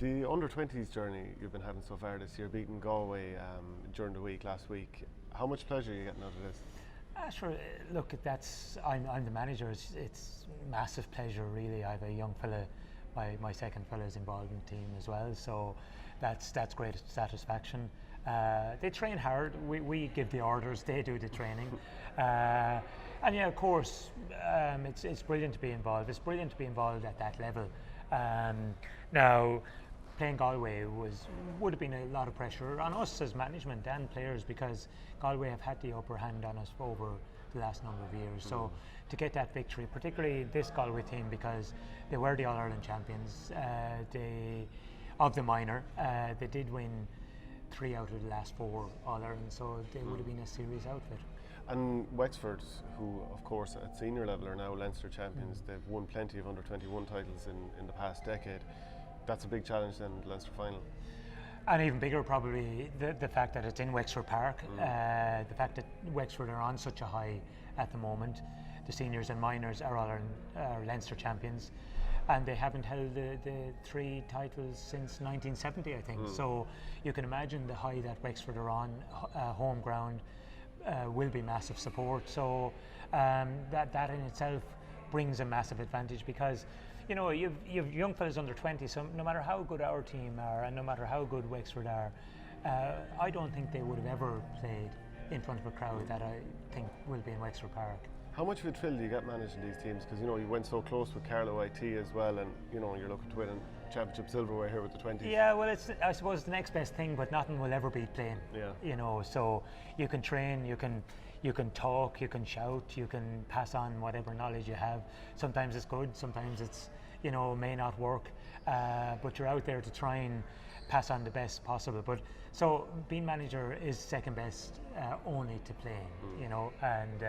The under-20s journey you've been having so far this year, beating Galway during the week last week, how much pleasure are you getting out of this? Sure. Look, I'm the manager. It's massive pleasure, really. I have a young fella. My second fella is involved in the team as well, so that's great satisfaction. They train hard. We give the orders. They do the training, and yeah, of course, it's brilliant to be involved. It's brilliant to be involved at that level. Now, playing Galway would have been a lot of pressure on us as management and players, because Galway have had the upper hand on us over the last number of years. So to get that victory, particularly this Galway team, because they were the All-Ireland champions of the minor, they did win 3 out of the last 4 All-Ireland, so they would have been a serious outfit. And Wexford, who of course at senior level are now Leinster champions, they've won plenty of under-21 titles in the past decade. That's a big challenge then, the Leinster final. And even bigger probably the fact that it's in Wexford Park, the fact that Wexford are on such a high at the moment. The seniors and minors are all Leinster champions, and they haven't held the 3 titles since 1970, I think. So you can imagine the high that Wexford are on, home ground, will be massive support. So that in itself brings a massive advantage, because you've young fellas under 20, so no matter how good our team are and no matter how good Wexford are, I don't think they would have ever played in front of a crowd that I think will be in Wexford Park. How much of a thrill do you get managing these teams? Because you went so close with Carlow IT as well, and you're looking to win championship silverware here with the 20s. Yeah, well, I suppose the next best thing, but nothing will ever beat playing. Yeah. So you can train, you can talk, you can shout, you can pass on whatever knowledge you have. Sometimes it's good, sometimes it's may not work, but you're out there to try and pass on the best possible. But so being manager is second best only to playing, and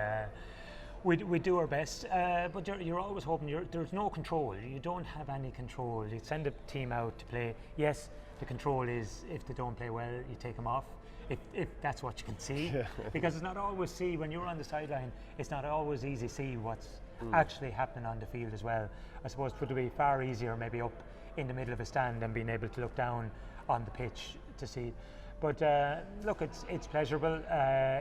we do our best, but you're always hoping there's no control. You don't have any control. You send a team out to play. Yes, the control is if they don't play well, you take them off. If that's what you can see, because it's not always when you're on the sideline, it's not always easy to see what's actually happening on the field as well. I suppose it would be far easier maybe up in the middle of a stand and being able to look down on the pitch to see. But look, it's pleasurable.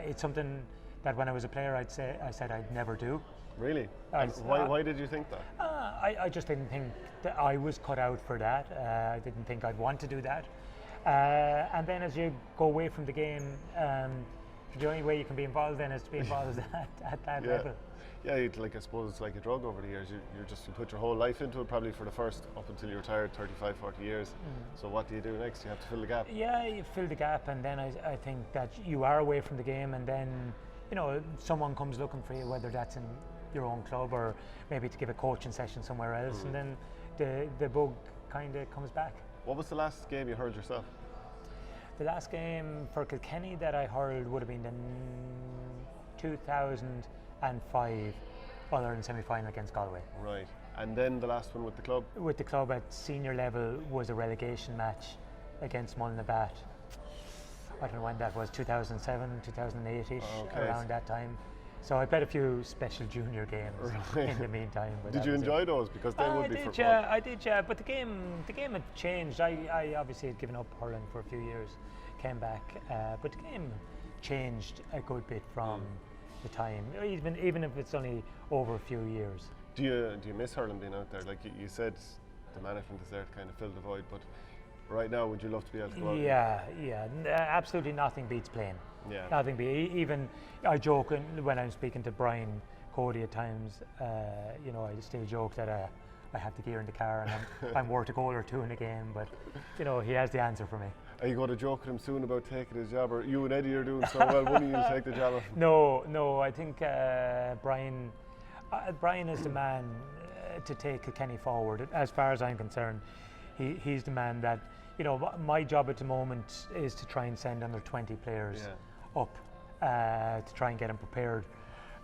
It's something that when I was a player I said I'd never do. Really? Why did you think that? I just didn't think that I was cut out for that. I didn't think I'd want to do that. And then as you go away from the game, the only way you can be involved then is to be involved at that level. Yeah, I suppose it's like a drug over the years. You put your whole life into it, probably for the first, up until you retired, 35, 40 years. So what do you do next? You have to fill the gap. Yeah, you fill the gap, and then I think that you are away from the game, and then someone comes looking for you, whether that's in your own club or maybe to give a coaching session somewhere else, and then the bug kind of comes back. What was the last game you hurled yourself? The last game for Kilkenny that I hurled would have been the 2005 All-Ireland semi-final against Galway. Right. And then the last one with the club? With the club at senior level was a relegation match against Mullinavat. I don't know when that was, 2007, 2008-ish, around that time. So I played a few special junior games in the meantime. But did you enjoy those? Because they would be for fun. I did, yeah. But the game had changed. I obviously had given up hurling for a few years, came back, but the game changed a good bit from the time, even if it's only over a few years. Do you miss hurling being out there? Like you said, the management is there to kind of fill the void, but right now, would you love to be able to go out? Yeah. Absolutely nothing beats playing. Yeah. Nothing beats. Even I joke when I'm speaking to Brian Cody at times. I still joke that I have the gear in the car and I'm worth a goal or two in a game. But he has the answer for me. Are you going to joke with him soon about taking his job, or you and Eddie are doing so well? When will you take the job? No. I think Brian is the man to take Kilkenny forward. As far as I'm concerned, he's the man that. My job at the moment is to try and send under 20 players up to try and get them prepared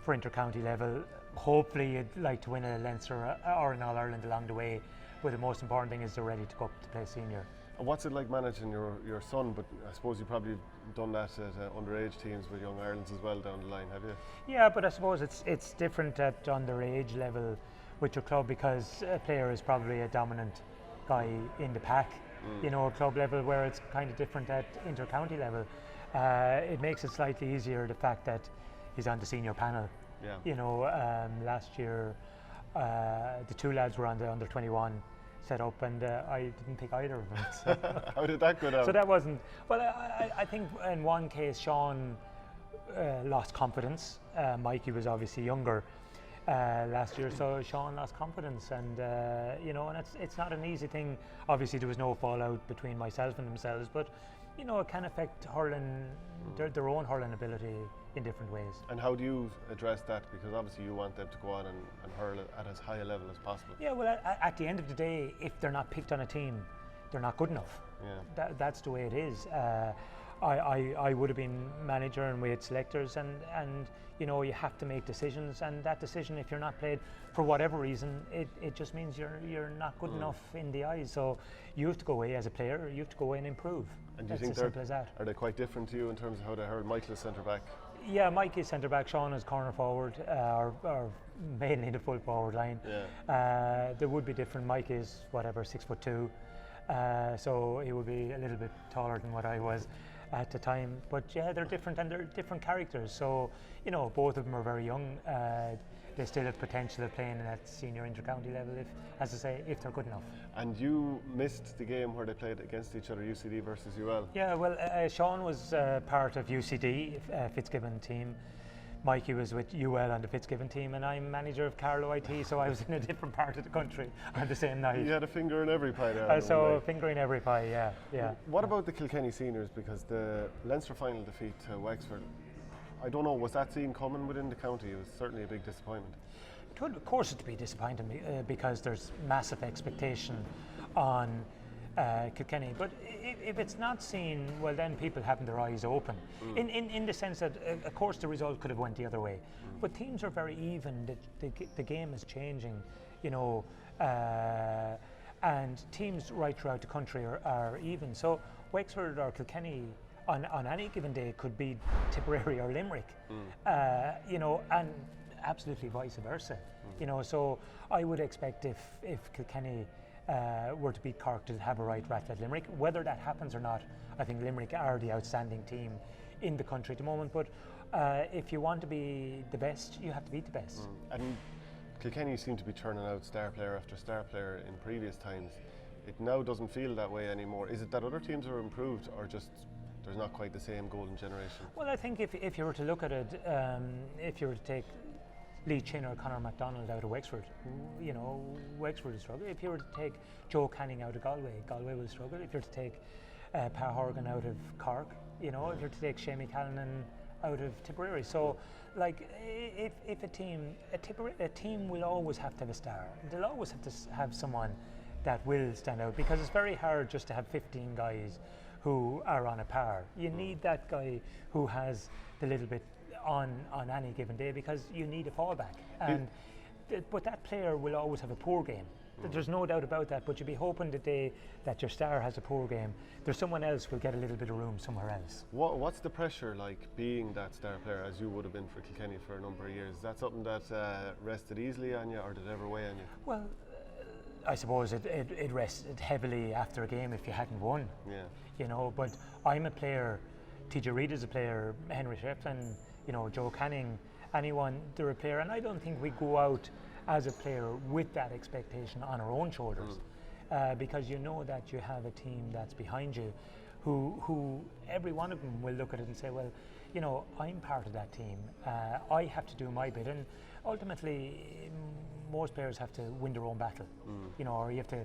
for inter-county level. Hopefully you'd like to win a Leinster or an All-Ireland along the way, but the most important thing is they're ready to go up to play senior. And what's it like managing your son? But I suppose you've probably done that at underage teams with Young Irelands as well down the line, have you? Yeah, but I suppose it's different at underage level with your club, because a player is probably a dominant guy in the pack. you know, club level, where it's kind of different at inter-county level. It makes it slightly easier, the fact that he's on the senior panel. Yeah. You know, last year the two lads were on the under 21 set up, and I didn't pick either of them. So How did that go down? so that wasn't, well, I think in one case Sean lost confidence. Mikey was obviously younger last year, so Sean lost confidence, and you know, and it's not an easy thing. Obviously there was no fallout between myself and themselves, but you know, it can affect hurling, their own hurling ability in different ways. And how do you address that? Because obviously you want them to go on and hurl at as high a level as possible. Yeah, well, at the end of the day, if they're not picked on a team, they're not good enough. Yeah. That's the way it is. I would have been manager, and we had selectors, and you know, you have to make decisions, and that decision, if you're not played for whatever reason, it just means you're not good enough in the eyes. So you have to go away as a player, you have to go away and improve. And do you That's think as simple as that. are they quite different to you in terms of how they hurl? Michael is centre back. Yeah, Mike is centre back, Sean is corner forward, or mainly the full forward line. Yeah. There would be different. Mike is 6'2", so he would be a little bit taller than what I was at the time. But yeah, they're different, and they're different characters. So you know, both of them are very young. They still have potential of playing at senior inter-county level, if, as I say, if they're good enough. And you missed the game where they played against each other, UCD versus UL. Yeah, well, Sean was part of UCD, Fitzgibbon team. Mikey was with UL on the Fitzgibbon team, and I'm manager of Carlow IT, so I was in a different part of the country on the same night. You had a finger in every pie there. So a finger in every pie, yeah. What about the Kilkenny Seniors? Because the Leinster final defeat to Wexford, I don't know, was that seen coming within the county? It was certainly a big disappointment. It would, of course, it'd be disappointing because there's massive expectation on Kilkenny. But if it's not seen, well, then people having their eyes open. In the sense that, of course, the result could have went the other way. But teams are very even. The game is changing, you know, and teams right throughout the country are even. So Wexford or Kilkenny on any given day could be Tipperary or Limerick, you know, and absolutely vice versa. You know, so I would expect if Kilkenny were to beat Cork, to have a right rattle at Limerick. Whether that happens or not, I think Limerick are the outstanding team in the country at the moment. But if you want to be the best, you have to beat the best. And Kilkenny seem to be churning out star player after star player in previous times. It now doesn't feel that way anymore. Is it that other teams are improved, or just there's not quite the same golden generation? Well, I think if you were to look at it, if you were to take Lee Chin or Conor MacDonald out of Wexford, you know, Wexford will struggle. If you were to take Joe Canning out of Galway, Galway will struggle. If you were to take Pa Horgan out of Cork, you know, if you were to take Shane Callanan out of Tipperary. So, like, if a team will always have to have a star. They'll always have to have someone that will stand out, because it's very hard just to have 15 guys who are on a par. You need that guy who has the little bit on any given day, because you need a fallback. And but that player will always have a poor game. There's no doubt about that. But you'd be hoping the day that your star has a poor game, there's someone else who will get a little bit of room somewhere else. What's the pressure like being that star player, as you would have been for Kilkenny for a number of years? Is that something that rested easily on you, or did it ever weigh on you? Well, I suppose it rested heavily after a game if you hadn't won. Yeah. You know, but I'm a player, TJ Reid is a player, Henry Shefflin, you know, Joe Canning, anyone, they're a player, and I don't think we go out as a player with that expectation on our own shoulders, because you know that you have a team that's behind you, who every one of them will look at it and say, well, you know, I'm part of that team, I have to do my bit, and ultimately most players have to win their own battle, you know, or you have to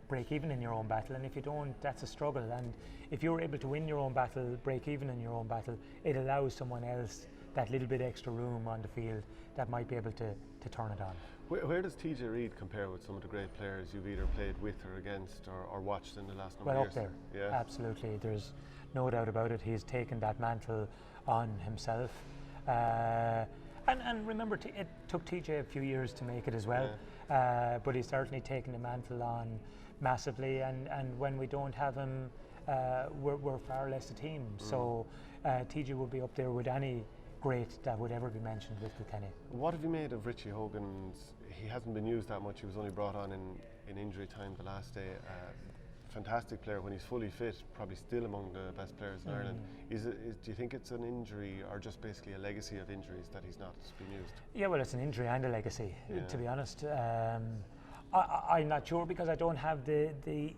break even in your own battle, and if you don't, that's a struggle. And if you're able to win your own battle, break even in your own battle, it allows someone else that little bit extra room on the field that might be able to turn it on. Where does TJ Reid compare with some of the great players you've either played with or against, or watched in the last number of years? Well, up there, yeah. Absolutely. There's no doubt about it. He's taken that mantle on himself. And remember, it took TJ a few years to make it as well, but he's certainly taken the mantle on massively, and when we don't have him, we're far less a team. So TJ will be up there with any great that would ever be mentioned with Kilkenny. What have you made of Richie Hogan's? He hasn't been used that much. He was only brought on in injury time the last day. fantastic player when he's fully fit, probably still among the best players in Ireland. Do you think it's an injury or just basically a legacy of injuries that he's not being used? Yeah, well, it's an injury and a legacy, to be honest. I'm not sure because I don't have the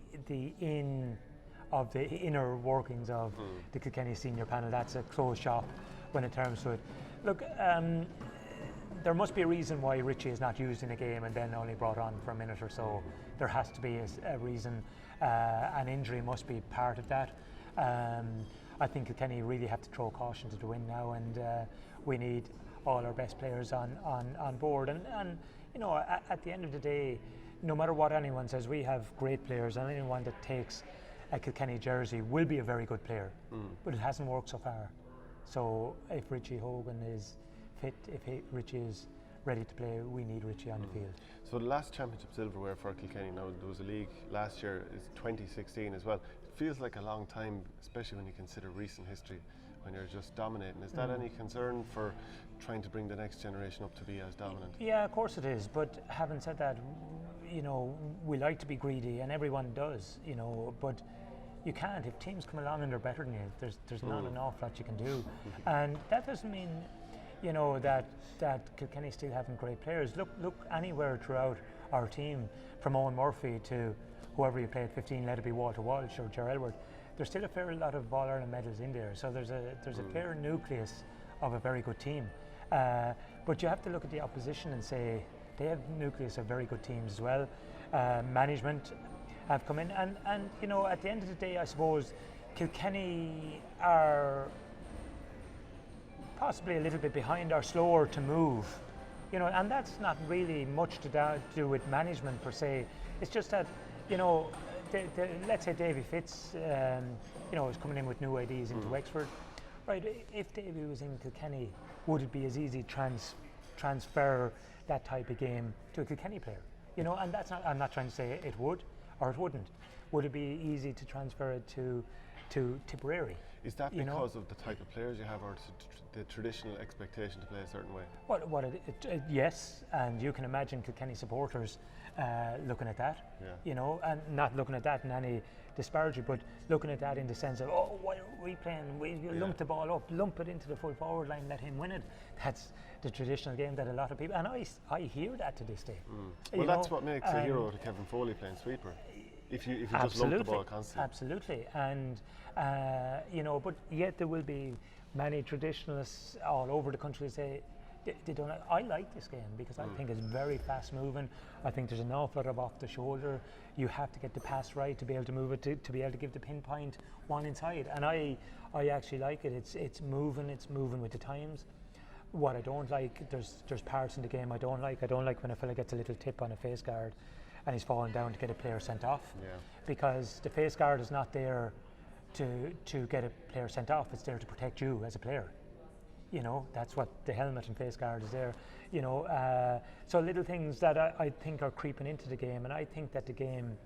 inner workings of the Kilkenny senior panel. That's a closed shop when it comes to it. Look, there must be a reason why Richie is not used in a game and then only brought on for a minute or so. There has to be a reason. An injury must be part of that. I think Kilkenny really have to throw caution to the wind now, and we need all our best players on board. And you know, at the end of the day, no matter what anyone says, we have great players, and anyone that takes a Kilkenny jersey will be a very good player. But it hasn't worked so far. So if Richie Hogan is fit, if Richie is ready to play, we need Richie on the field. So the last championship silverware for Kilkenny, now there was a league last year, is 2016 as well. It feels like a long time, especially when you consider recent history, when you're just dominating. Is that any concern for trying to bring the next generation up to be as dominant? Yeah, of course it is. But having said that, you know, we like to be greedy, and everyone does, you know, but you can't. If teams come along and they're better than you, there's not an awful lot you can do. And that doesn't mean, you know, that Kilkenny still having great players. Look anywhere throughout our team, from Owen Murphy to whoever you play at 15, let it be Walter Walsh or Ger Elwood. There's still a fair lot of All-Ireland medals in there. So there's a fair nucleus of a very good team. But you have to look at the opposition and say they have a nucleus of very good teams as well. Management have come in, and you know, at the end of the day, I suppose Kilkenny are possibly a little bit behind or slower to move, you know, and that's not really much to do with management per se. It's just that, you know, let's say Davy Fitz, you know, is coming in with new ideas into Wexford, right? If Davy was in Kilkenny, would it be as easy to transfer that type of game to a Kilkenny player? You know, and that's not. I'm not trying to say it would or it wouldn't. Would it be easy to transfer it to Tipperary? Is that because of the type of players you have, or the traditional expectation to play a certain way? Well, yes, and you can imagine Kilkenny supporters looking at that, you know, and not looking at that in any disparity, but looking at that in the sense of, oh, why are we playing? We lump the ball up, lump it into the full forward line, let him win it. That's the traditional game that a lot of people, and I hear that to this day. Well, that's what makes a hero to Kevin Foley playing sweeper. If you just lump the ball constantly. Absolutely, and you know, but yet there will be many traditionalists all over the country who say they don't. I like this game because I think it's very fast moving. I think there's an awful lot of off the shoulder. You have to get the pass right to be able to move it to be able to give the pinpoint one inside. And I actually like it. It's moving. It's moving with the times. What I don't like, there's parts in the game I don't like. I don't like when a fella gets a little tip on a face guard and he's falling down to get a player sent off, because the face guard is not there to get a player sent off. It's there to protect you as a player. You know, that's what the helmet and face guard is there. You know, so little things that I think are creeping into the game, and I think that the game,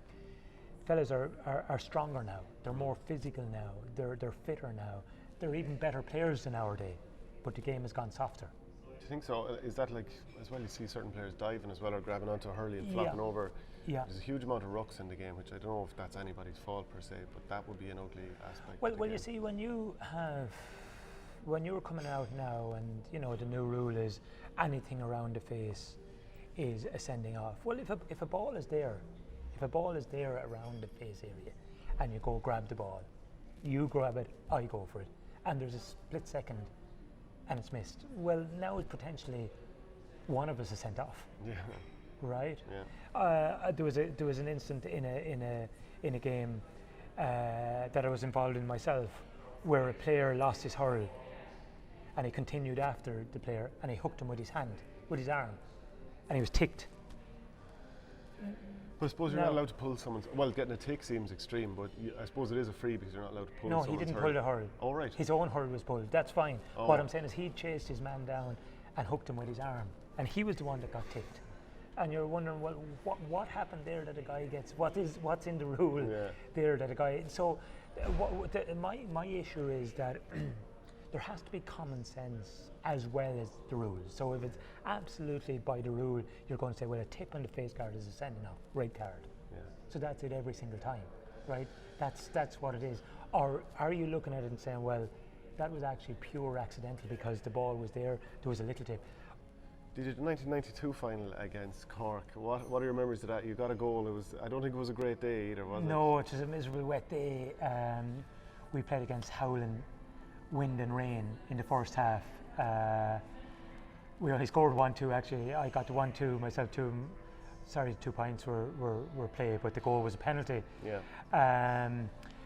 fellas are stronger now. They're more physical now. They're fitter now. They're even better players than our day, but the game has gone softer. Do you think so? Is that like, as well, you see certain players diving as well, or grabbing onto a hurley and flopping over? Yeah. There's a huge amount of rucks in the game, which I don't know if that's anybody's fault per se, but that would be an ugly aspect. Well, you see, when you're coming out now, and you know the new rule is anything around the face is a sending off. Well, if a ball is there around the face area, and you go grab the ball, you grab it, I go for it, and there's a split second, and it's missed. Well, now it's potentially one of us is sent off. Yeah. Right. Yeah. There was an instant in a game that I was involved in myself, where a player lost his hurl, and he continued after the player, and he hooked him with his arm, and he was ticked. But I suppose you're not allowed to pull someone's. Well, getting a tick seems extreme, but I suppose it is a free because you're not allowed to pull. No, he didn't pull the hurl. Oh, right. His own hurl was pulled. That's fine. What I'm saying is he chased his man down and hooked him with his arm, and he was the one that got ticked. And you're wondering, well, what happened there that a guy gets? What's in the rule there that a guy? So, my issue is that there has to be common sense as well as the rules. So if it's absolutely by the rule, you're going to say, well, a tip on the face guard is a sending off, red card. Yeah. So that's it every single time. right? That's what it is. Or are you looking at it and saying, well, that was actually pure accidental because the ball was there was a little tip. Did you the 1992 final against Cork? What are your memories of that? You got a goal. I don't think it was a great day either, was it? No, it was a miserable wet day. We played against howling wind and rain in the first half. We only scored 1-2 actually. I got to 1-2 myself. 2 points were played, but the goal was a penalty. Yeah.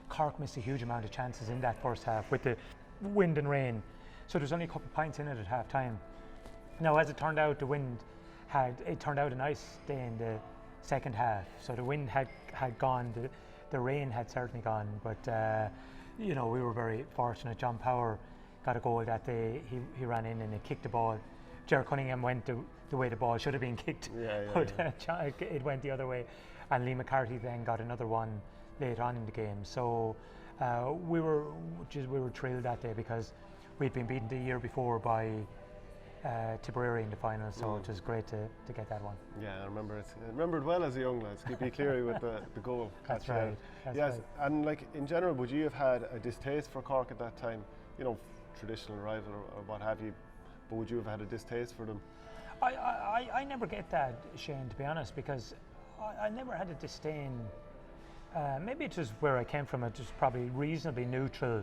Cork missed a huge amount of chances in that first half with the wind and rain. So there's only a couple of points in it at half time. Now, as it turned out, it turned out a nice day in the second half. So the wind had gone, the rain had certainly gone, but we were very fortunate. John Power got a goal that day. He ran in and he kicked the ball. Ger Cunningham went the way the ball should have been kicked, but it went the other way. And Lee McCarthy then got another one later on in the game. So we were thrilled that day because we'd been beaten the year before by Tipperary in the final, so it was great to get that one. Yeah, I remember it. I remember it well as a young lad. Skippy Cleary with the goal. That's right. Yes, and like in general, would you have had a distaste for Cork at that time? Traditional rival or what have you, but would you have had a distaste for them? I never get that, Shane, to be honest, because I never had a disdain. Maybe it was where I came from. It was probably reasonably neutral.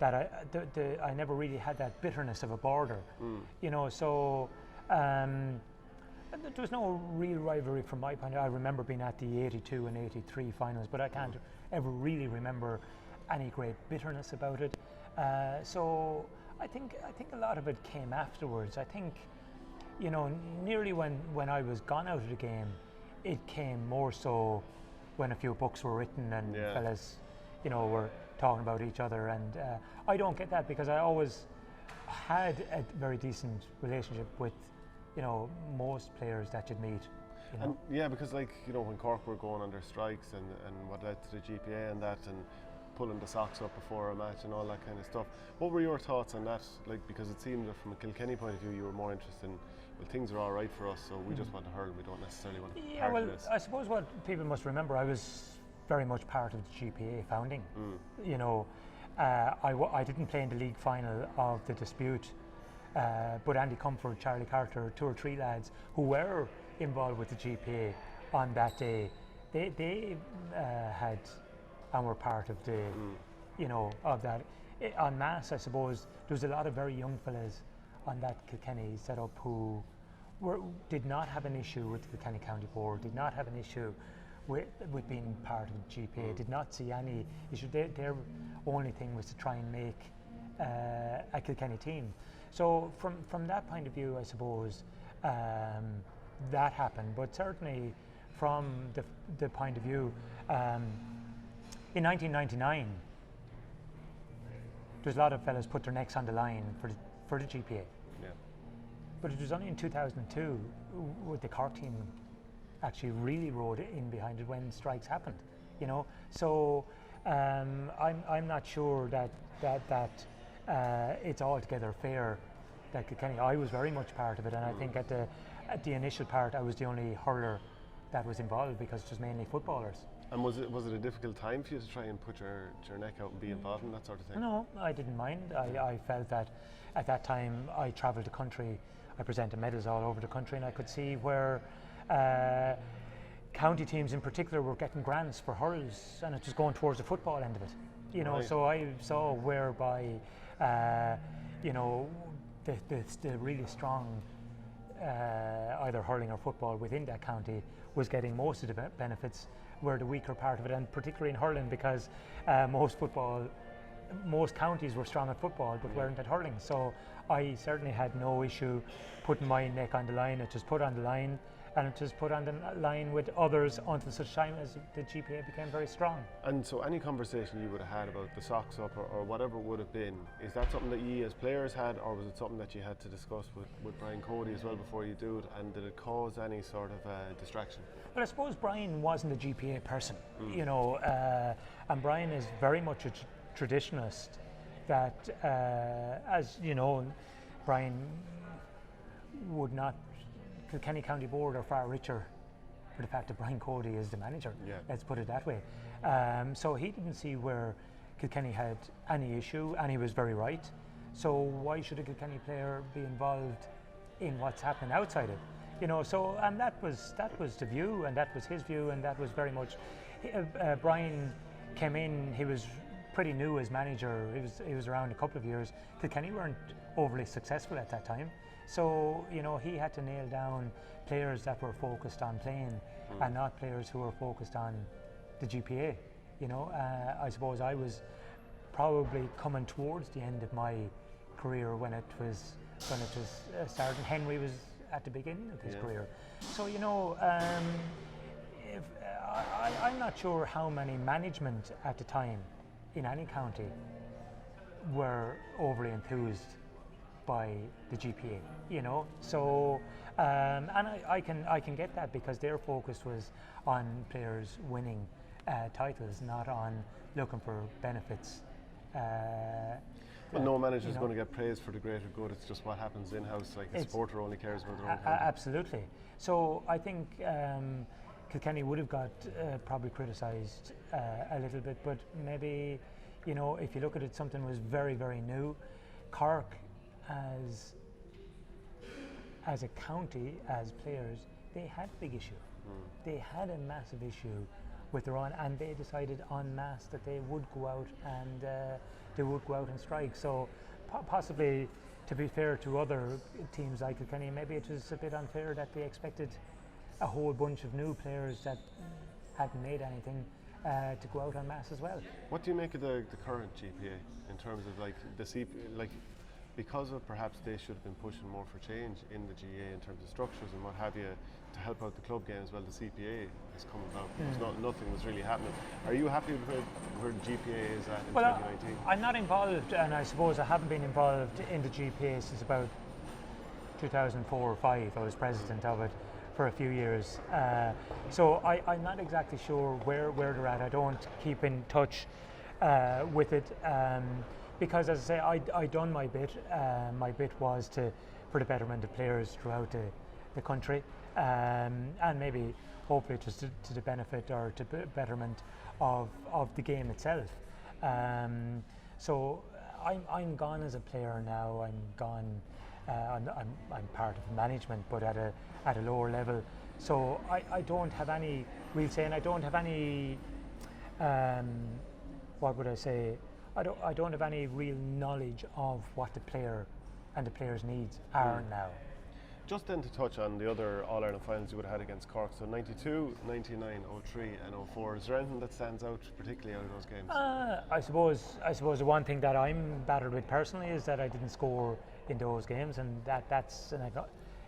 That I never really had that bitterness of a border, So there was no real rivalry from my point of view. I remember being at the 82 and 83 finals, but I can't ever really remember any great bitterness about it. So I think a lot of it came afterwards. I think, nearly when I was gone out of the game, it came more so when a few books were written and fellas, were talking about each other. And I don't get that because I always had a very decent relationship with, most players that you'd meet. And because when Cork were going under strikes and what led to the GPA and that and pulling the socks up before a match and all that kind of stuff. What were your thoughts on that? Because it seemed that from a Kilkenny point of view, you were more interested in, things are all right for us, so we just want to hurl. We don't necessarily want to part of this. I suppose what people must remember, I was very much part of the GPA founding. I didn't play in the league final of the dispute, but Andy Comfort, Charlie Carter, 2 or 3 lads who were involved with the GPA on that day, they had and were part of the, of that. En masse, I suppose, there was a lot of very young fellas on that Kilkenny setup who did not have an issue with the Kilkenny County Board, did not have an issue with being part of the GPA, did not see any issue. Their only thing was to try and make a Kilkenny team. So from that point of view, I suppose that happened. But certainly from the point of view, in 1999, there's a lot of fellas put their necks on the line for the GPA. Yeah. But it was only in 2002 with the Cork team actually really rode in behind it when strikes happened. So I'm not sure that it's altogether fair that Kilkenny. I was very much part of it, and I think at the initial part I was the only hurler that was involved because it was mainly footballers. And was it a difficult time for you to try and put your neck out and be involved in that sort of thing? No, I didn't mind. I felt that at that time I travelled the country, I presented medals all over the country, and I could see where county teams in particular were getting grants for hurls, and it was going towards the football end of it. Right. So I saw whereby the really strong either hurling or football within that county was getting most of the benefits, were the weaker part of it, and particularly in hurling because most counties were strong at football but weren't at hurling. So I certainly had no issue putting my neck on the line. It was put on the line, and it was put on the line with others until such time as the GPA became very strong. And so any conversation you would have had about the socks up or whatever it would have been, is that something that you as players had, or was it something that you had to discuss with Brian Cody as well before you do it, and did it cause any sort of distraction? Well, I suppose Brian wasn't a GPA person, and Brian is very much a traditionalist that, as you know, Brian would not, Kilkenny County Board are far richer for the fact that Brian Cody is the manager. Yeah. Let's put it that way. So he didn't see where Kilkenny had any issue, and he was very right. So why should a Kilkenny player be involved in what's happening outside it? You know, so and that was the view, and that was his view, and that was very much. Brian came in. He was pretty new as manager. He was around a couple of years. Kilkenny weren't overly successful at that time, so you know he had to nail down players that were focused on playing, and not players who were focused on the GPA. You know, I suppose I was probably coming towards the end of my career when it was starting. Henry was at the beginning of his career, so you know. I'm not sure how many management at the time in any county were overly enthused by the GPA, you know. So, and I can get that because their focus was on players winning titles, not on looking for benefits. Well, no manager is going to get praised for the greater good. It's just what happens in-house. Like a supporter only cares about their own county. Absolutely. So I think Kilkenny would have got probably criticised a little bit, but maybe, you know, if you look at it, something was very, very new. Cork, as a county, as players, they had a big issue. They had a massive issue with their own, and they decided en masse that they would go out and strike. So possibly, to be fair to other teams like Kilkenny, maybe it was a bit unfair that they expected a whole bunch of new players that hadn't made anything to go out en masse as well. What do you make of the current GPA in terms of like the because of perhaps they should have been pushing more for change in the GA in terms of structures and what have you to help out the club games? Well, the CPA has come about. Nothing was really happening. Are you happy with where GPA is at in 2019? I'm not involved, and I suppose I haven't been involved in the GPA since about 2004 or 5. I was president of it for a few years. So I'm not exactly sure where they're at. I don't keep in touch with it. Because, as I say, I done my bit. My bit was for the betterment of players throughout the country, and maybe, hopefully, just to the benefit or to betterment of the game itself. So I'm gone as a player now. I'm gone. I'm part of management, but at a lower level. So I don't have any real say, and I don't have any. What would I say? I don't have any real knowledge of what the player and the player's needs are now. Just then to touch on the other All-Ireland finals you would have had against Cork, so 92, 99, 03 and 04. Is there anything that stands out particularly out of those games? I suppose the one thing that I'm battered with personally is that I didn't score in those games, and that's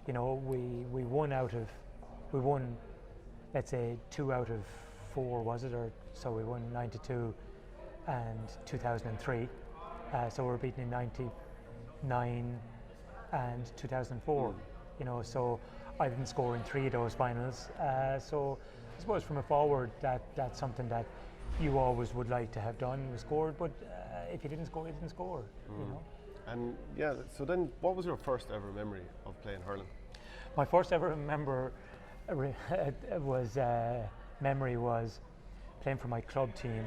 you know, we won, let's say, 2 out of 4, was it? Or so we won 92 and 2003, so we were beaten in 99 and 2004. You know, so I didn't score in 3 of those finals. So I suppose from a forward, that's something that you always would like to have done, was scored. But if you didn't score, you didn't score. You know. And yeah, so then, what was your first ever memory of playing hurling? My first ever memory was playing for my club team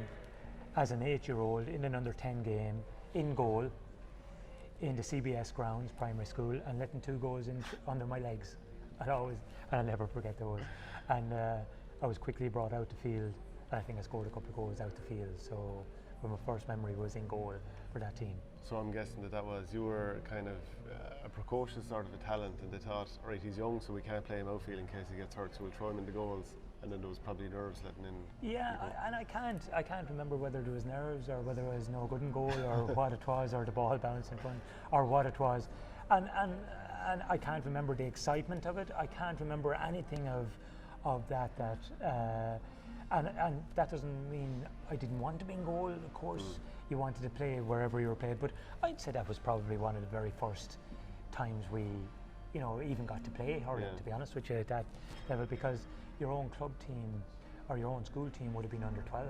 as an 8-year-old in an under-10 game, in goal, in the CBS grounds, primary school, and letting 2 goals in under my legs. I'll never forget those. And I was quickly brought out the field, and I think I scored a couple of goals out the field. So my first memory was in goal for that team. So I'm guessing that was, you were kind of a precocious sort of a talent, and they thought, right, he's young, so we can't play him outfield in case he gets hurt, so we'll throw him in the goals. And then there was probably nerves letting in. Yeah, and I can't remember whether there was nerves or whether it was no good in goal or what it was, or the ball bounced in front, or what it was. And I can't remember the excitement of it. I can't remember anything of that. And that doesn't mean I didn't want to be in goal. Of course, you wanted to play wherever you were played. But I'd say that was probably one of the very first times we, you know, even got to play hurling. To be honest with you, at that level, because your own club team or your own school team would have been under 12,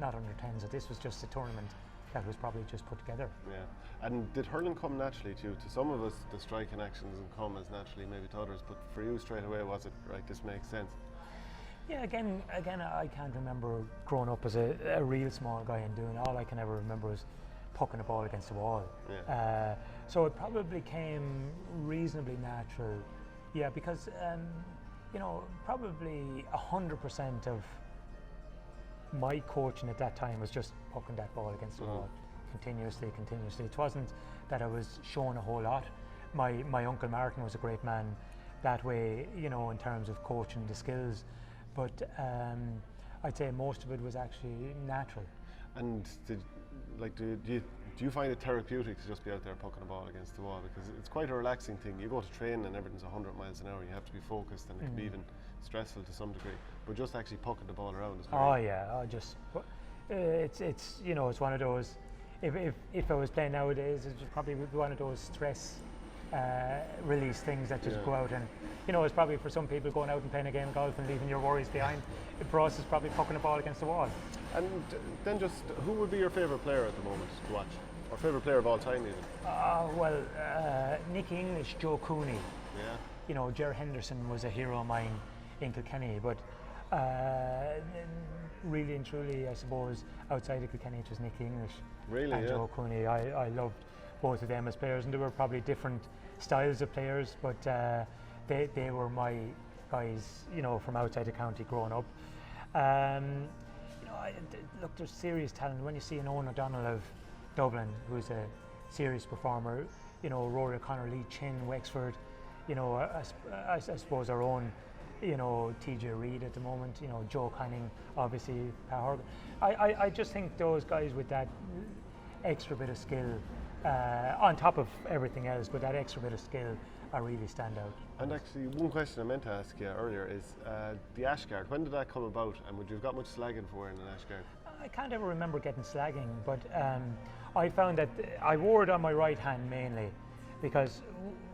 not under 10. So this was just a tournament that was probably just put together. Yeah. And did hurling come naturally to you? To some of us, the striking action doesn't come as naturally maybe to others, but for you straight away, was it, right, this makes sense? Yeah, again, I can't remember growing up as a real small guy and doing all I can ever remember was pucking the ball against the wall. Yeah. So it probably came reasonably natural. Yeah, because probably 100% of my coaching at that time was just pucking that ball against the wall continuously. It wasn't that I was showing a whole lot. My uncle Martin was a great man that way, in terms of coaching the skills. But I'd say most of it was actually natural. And do you find it therapeutic to just be out there pucking a ball against the wall? Because it's quite a relaxing thing. You go to train and everything's 100 miles an hour. You have to be focused, and it can be even stressful to some degree. But just actually pucking the ball around is very it's one of those. If I was playing nowadays, it would probably be one of those stress release things that just go out and it's probably for some people going out and playing a game of golf and leaving your worries behind. For us, it's probably pucking a ball against the wall. And then just who would be your favourite player at the moment to watch, or favourite player of all time even? Nicky English, Joe Cooney. Yeah. Ger Henderson was a hero of mine in Kilkenny, but really and truly, I suppose outside of Kilkenny it was Nicky English and Joe Cooney. I loved both of them as players, and they were probably different styles of players, but they were my guys, from outside the county growing up. Look, there's serious talent. When you see an Owen O'Donnell of Dublin, who's a serious performer, Rory O'Connor, Lee Chin, Wexford, I suppose our own, TJ Reid at the moment, Joe Canning, obviously, Pat Horgan. I just think those guys with that extra bit of skill, on top of everything else, but that extra bit of skill really stand out. And actually, one question I meant to ask you earlier is the Ashguard. When did that come about, and would you have got much slagging for wearing an Ashguard? I can't ever remember getting slagging, but I found that I wore it on my right hand mainly because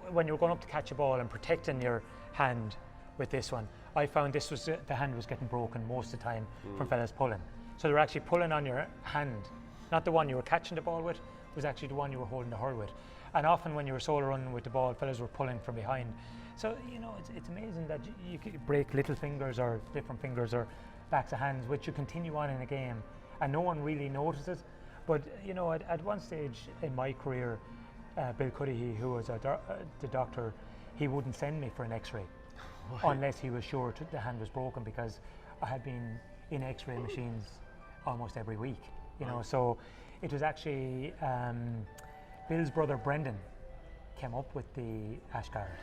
when you were going up to catch a ball and protecting your hand with this one, I found this was the hand was getting broken most of the time from fellas pulling. So they were actually pulling on your hand, not the one you were catching the ball with, was actually the one you were holding the hurl with. And often when you were solo running with the ball, fellas were pulling from behind. So, it's amazing that you could break little fingers or different fingers or backs of hands, which you continue on in a game and no one really notices. But, at one stage in my career, Bill Cuddihy, who was the doctor, he wouldn't send me for an x-ray unless he was sure the hand was broken, because I had been in x-ray machines almost every week, so it was actually Bill's brother Brendan came up with the Ashguard.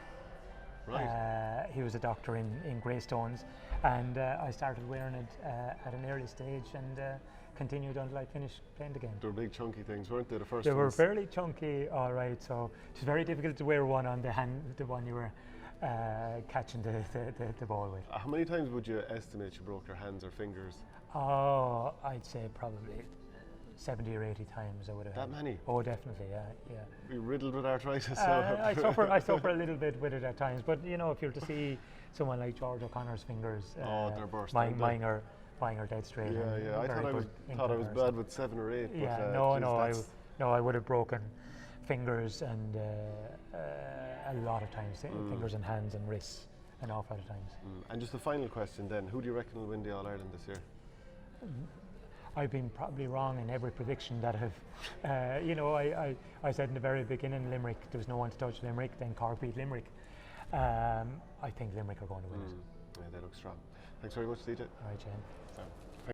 Right. He was a doctor in Greystones, and I started wearing it at an early stage and continued until I finished playing the game. They were big chunky things, weren't they, the first They were ones? fairly chunky, all right, so it was very difficult to wear one on the hand, the one you were catching the ball with. How many times would you estimate you broke your hands or fingers? Oh, I'd say probably 70 or 80 times I would have. That many? Oh, definitely, yeah. You're riddled with arthritis. I suffer a little bit with it at times, but if you're to see someone like George O'Connor's fingers, they're burst. mine are dead straight. Yeah. I thought I was bad with 7 or 8. Yeah, but, I would have broken fingers and a lot of times, fingers and hands and wrists an awful lot of times. And just the final question then, who do you reckon will win the All-Ireland this year? I've been probably wrong in every prediction that I said in the very beginning Limerick, there was no one to touch Limerick, then Cork beat Limerick. I think Limerick are going to win it. Yeah, they look strong. Thanks very much, DJ. All right, Shane.